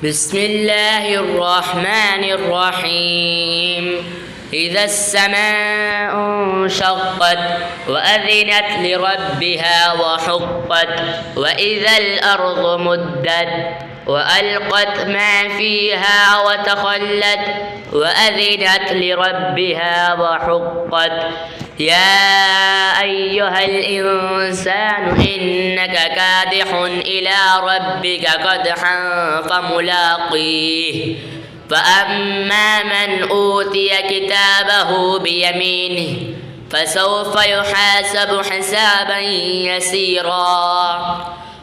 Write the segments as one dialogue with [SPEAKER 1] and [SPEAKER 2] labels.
[SPEAKER 1] بسم الله الرحمن الرحيم. إذا السماء انشقت وأذنت لربها وحقت وإذا الأرض مدت وألقت ما فيها وتخلت وأذنت لربها وحقت. يا أيها الإنسان إنك كادح إلى ربك كدحا فملاقيه. فأما من أوتي كتابه بيمينه فسوف يحاسب حسابا يسيرا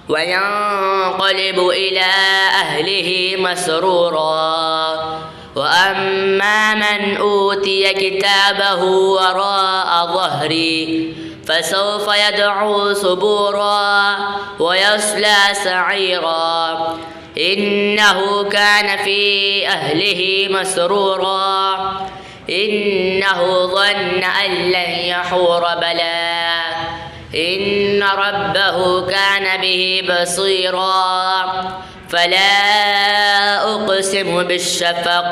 [SPEAKER 1] وينقلب إلى أهله مسرورا. وأما من أوتي كتابه وراء ظهري فسوف يدعو ثبورا ويصلى سعيرا إنه كان في أهله مسرورا إنه ظن أن لن يحور بلى إن ربه كان به بصيرا. فلا أقسم بالشفق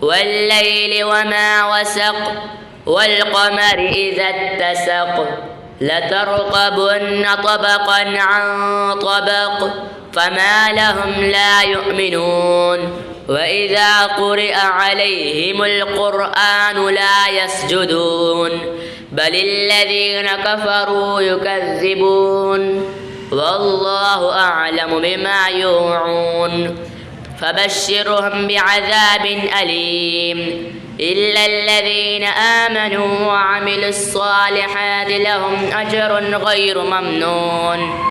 [SPEAKER 1] والليل وما وسق والقمر إذا اتسق لتركبن طبقا عن طبق فما لهم لا يؤمنون. وإذا قرئ عليهم القرآن لا يسجدون بل الذين كفروا يكذبون والله أعلم بما يوعون. فبشرهم بعذاب أليم إلا الذين آمنوا وعملوا الصالحات لهم أجر غير ممنون.